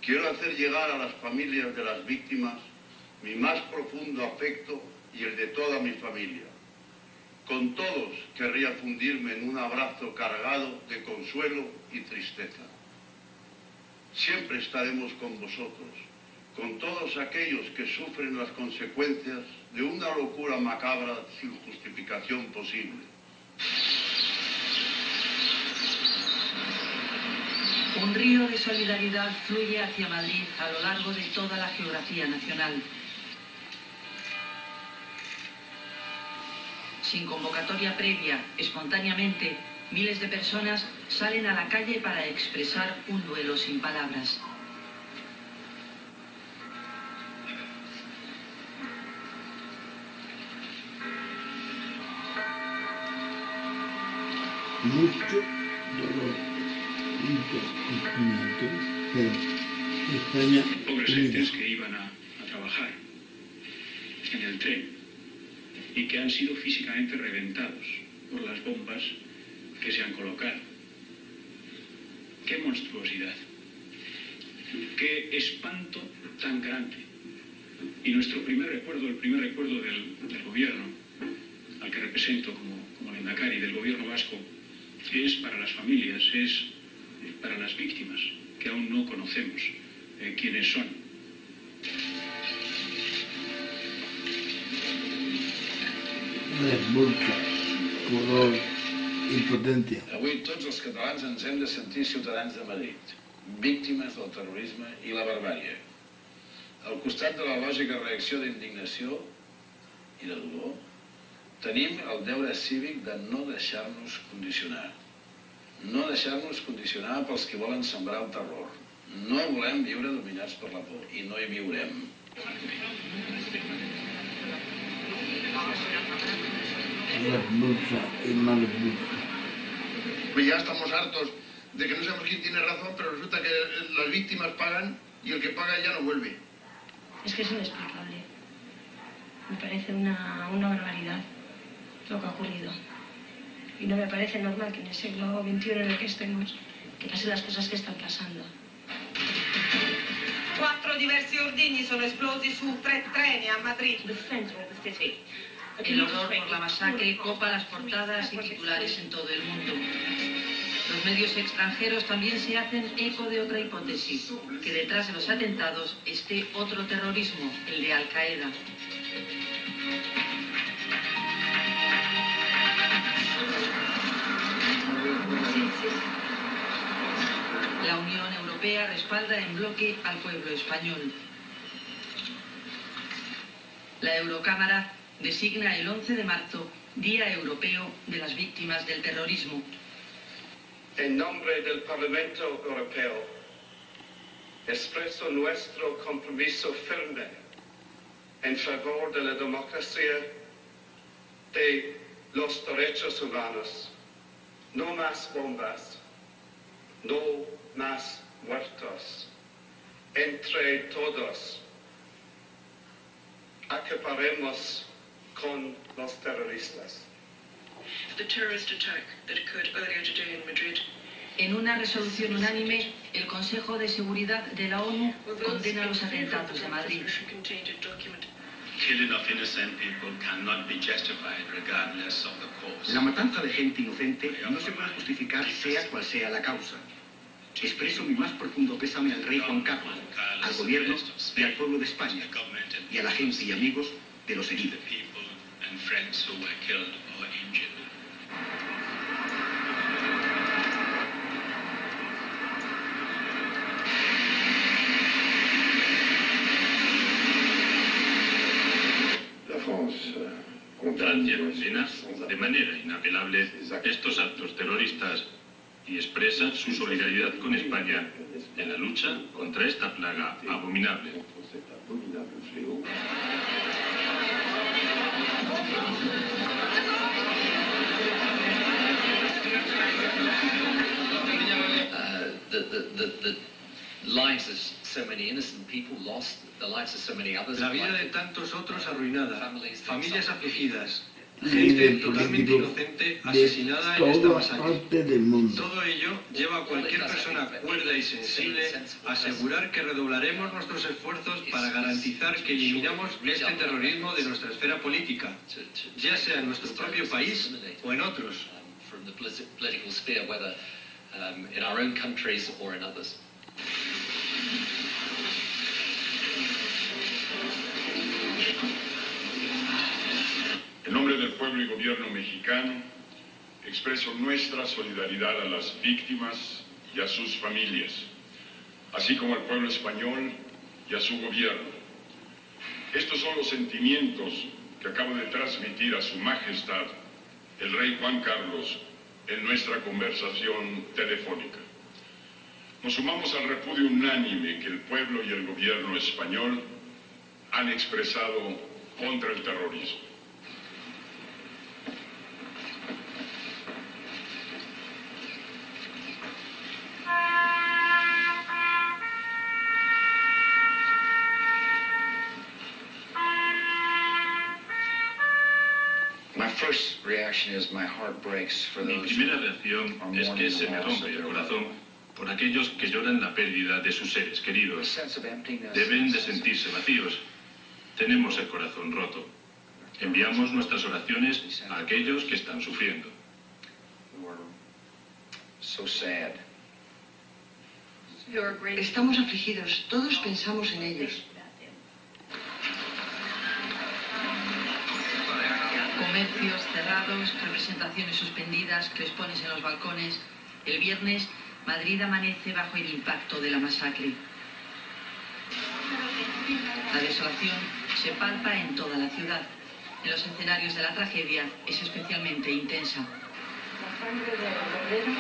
quiero hacer llegar a las familias de las víctimas mi más profundo afecto y el de toda mi familia. Con todos querría fundirme en un abrazo cargado de consuelo y tristeza. Siempre estaremos con vosotros, con todos aquellos que sufren las consecuencias de una locura macabra sin justificación posible. Un río de solidaridad fluye hacia Madrid a lo largo de toda la geografía nacional. Sin convocatoria previa, espontáneamente, miles de personas salen a la calle para expresar un duelo sin palabras. Mucho dolor, mucho sufrimiento, pero España... Pobres gentes que iban a trabajar en el tren y que han sido físicamente reventados por las bombas que se han colocado. ¡Qué monstruosidad! ¡Qué espanto tan grande! Y nuestro primer recuerdo, el primer recuerdo del gobierno, al que represento como lehendakari del gobierno vasco, es para las familias, es para las víctimas, que aún no conocemos quiénes son. Repulsa, horror, impotència. Avui tots els catalans ens hem de sentir ciutadans de Madrid, víctimes del terrorisme i la barbàrie. Al costat de la lògica reacció d'indignació i de dolor, tenim el deure cívic de no deixar-nos condicionar. No deixar-nos condicionar pels que volen sembrar el terror. No volem viure dominats per la por i no hi viurem. Repulsa y más repulsa. Pues ya estamos hartos de que no sabemos quién tiene razón, pero resulta que las víctimas pagan y el que paga ya no vuelve. Es que es inexplicable. Me parece una barbaridad lo que ha ocurrido. Y no me parece normal que en el siglo XXI en el que estemos, que pasen las cosas que están pasando. 4 diversi ordigni sono esplosi su 3 treni a Madrid. El horror por la masacre copa las portadas y titulares en todo el mundo. Los medios extranjeros también se hacen eco de otra hipótesis, que detrás de los atentados esté otro terrorismo, el de Al-Qaeda. La Unión Europea respalda en bloque al pueblo español. La Eurocámara designa el 11 de marzo Día Europeo de las Víctimas del Terrorismo. En nombre del Parlamento Europeo, expreso nuestro compromiso firme en favor de la democracia, de los derechos humanos. No más bombas, no más muertos. Entre todos, acabaremos con los terroristas. The terrorist attack that occurred earlier today in Madrid. En una resolución unánime, el Consejo de Seguridad de la ONU condena los atentados de Madrid. La matanza de gente inocente no se puede justificar sea cual sea la causa. Expreso mi más profundo pésame al rey Juan Carlos, al gobierno y al pueblo de España, y a la gente y amigos de los heridos. Francia condena de manera inapelable estos actos terroristas y expresa su solidaridad con España en la lucha contra esta plaga abominable. La vida de tantos otros arruinada, familias afligidas, líder gente totalmente político inocente de asesinada en esta toda masacre. parte del mundo. Todo ello lleva a cualquier persona cuerda y sensible a asegurar que redoblaremos nuestros esfuerzos para garantizar que eliminamos este terrorismo de nuestra esfera política, ya sea en nuestro propio país o en otros. En nombre del pueblo y gobierno mexicano, expreso nuestra solidaridad a las víctimas y a sus familias, así como al pueblo español y a su gobierno. Estos son los sentimientos que acabo de transmitir a su majestad, el rey Juan Carlos, en nuestra conversación telefónica. Nos sumamos al repudio unánime que el pueblo y el gobierno español han expresado contra el terrorismo. Mi primera reacción es que se me rompe el corazón por aquellos que lloran la pérdida de sus seres queridos. Deben de sentirse vacíos. Tenemos el corazón roto. Enviamos nuestras oraciones a aquellos que están sufriendo. Estamos afligidos, todos pensamos en ellos. Comercios cerrados, representaciones suspendidas, crespones en los balcones. El viernes, Madrid amanece bajo el impacto de la masacre. La desolación se palpa en toda la ciudad. En los escenarios de la tragedia es especialmente intensa. La sangre de Cordero.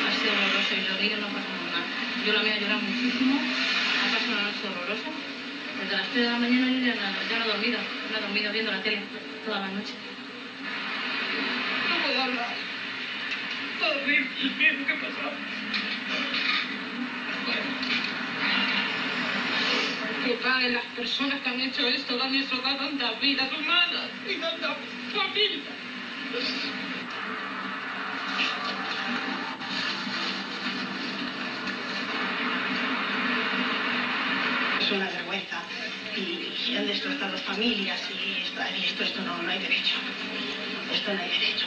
Ha sido horroroso y los niños no pasan nada. Yo la mía he llorado muchísimo. Ha pasado una noche horrorosa. Desde las 3 de la mañana yo ya no he dormido viendo la tele toda la noche. No puedo hablar. Todo horrible, ¿qué pasó? Que paguen las personas que han hecho esto, que han destrozado tantas vidas humanas y tantas familias. Es una vergüenza y han destrozado familias y esto no hay derecho. Esto no hay derecho.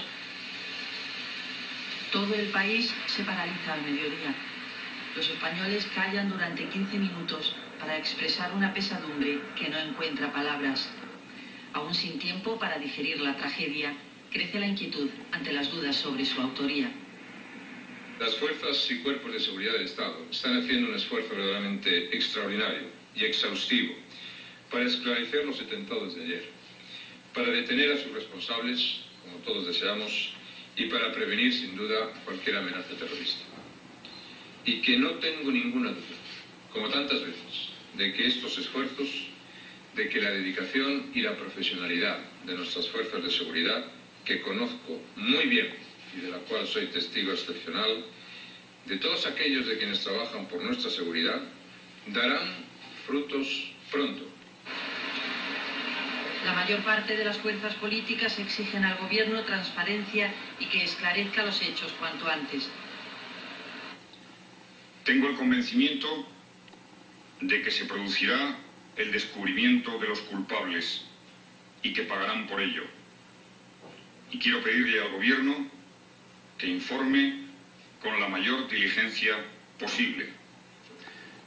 Todo el país se paraliza al mediodía. Los españoles callan durante 15 minutos para expresar una pesadumbre que no encuentra palabras. Aún sin tiempo para digerir la tragedia, crece la inquietud ante las dudas sobre su autoría. Las fuerzas y cuerpos de seguridad del Estado están haciendo un esfuerzo verdaderamente extraordinario y exhaustivo para esclarecer los atentados de ayer, para detener a sus responsables, como todos deseamos, y para prevenir sin duda cualquier amenaza terrorista. Y que no tengo ninguna duda, como tantas veces, de que estos esfuerzos, de que la dedicación y la profesionalidad de nuestras fuerzas de seguridad, que conozco muy bien y de la cual soy testigo excepcional, de todos aquellos de quienes trabajan por nuestra seguridad, darán frutos pronto. La mayor parte de las fuerzas políticas exigen al gobierno transparencia y que esclarezca los hechos cuanto antes. Tengo el convencimiento de que se producirá el descubrimiento de los culpables y que pagarán por ello. Y quiero pedirle al gobierno que informe con la mayor diligencia posible.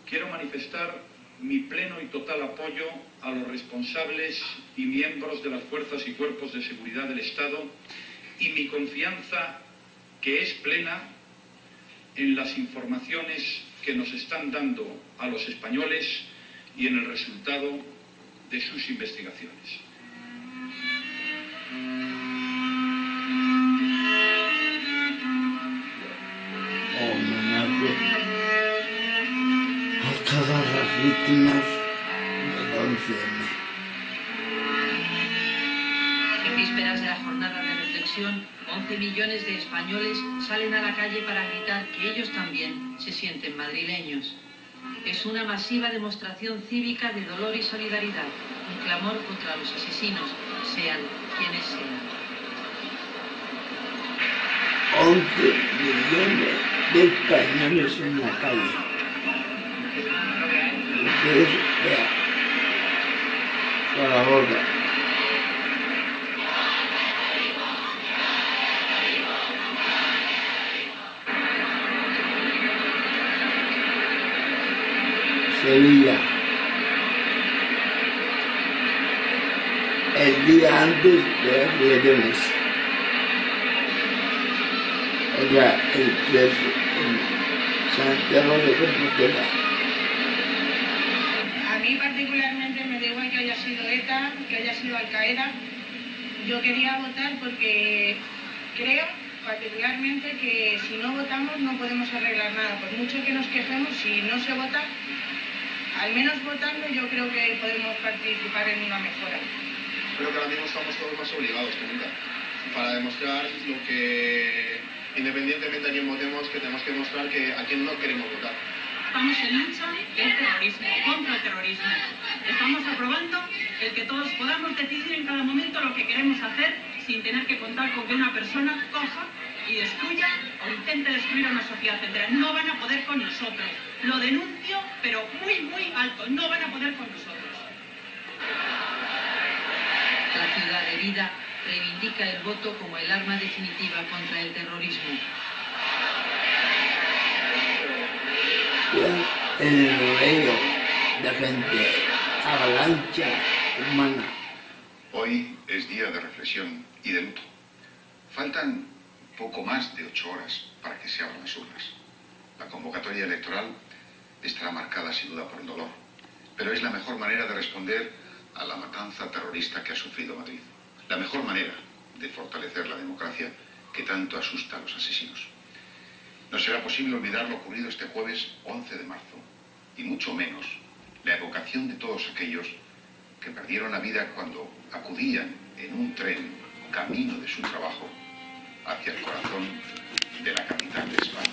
Quiero manifestar mi pleno y total apoyo a los responsables y miembros de las fuerzas y cuerpos de seguridad del Estado y mi confianza, que es plena, en las informaciones que nos están dando a los españoles y en el resultado de sus investigaciones. Homenaje a todas las víctimas del 11M. En vísperas de la jornada de reflexión, 11 millones de españoles salen a la calle para gritar que ellos también se sienten madrileños. Es una masiva demostración cívica de dolor y solidaridad, un clamor contra los asesinos, sean quienes sean. 11 millones de españoles en la calle. Ustedes vean, Zaragoza. Sevilla. El día antes de las elecciones. Otra, el 3 en Santiago de Compostela. A mí particularmente me da igual que haya sido ETA, que haya sido Al-Qaeda. Yo quería votar porque creo particularmente que si no votamos no podemos arreglar nada. Por mucho que nos quejemos, si no se vota, al menos votando yo creo que podemos participar en una mejora. Creo que ahora mismo estamos todos más obligados que nunca para demostrar lo que, independientemente a quién votemos, que tenemos que demostrar que a quién no queremos votar. Estamos en lucha del terrorismo, contra el terrorismo. Estamos aprobando el que todos podamos decidir en cada momento lo que queremos hacer sin tener que contar con que una persona coja y destruya o intente destruir a una sociedad entera. No van a poder con nosotros. Lo denuncio, pero muy, muy alto. No van a poder con nosotros. La ciudad herida reivindica el voto como el arma definitiva contra el terrorismo. El rodeo de gente, avalancha humana. Hoy es día de reflexión y de luto. Faltan poco más de 8 horas para que se abran las urnas. La convocatoria electoral estará marcada sin duda por el dolor, pero es la mejor manera de responder a la matanza terrorista que ha sufrido Madrid. La mejor manera de fortalecer la democracia que tanto asusta a los asesinos. No será posible olvidar lo ocurrido este jueves 11 de marzo, y mucho menos la evocación de todos aquellos que perdieron la vida cuando acudían en un tren camino de su trabajo hacia el corazón de la capital de España.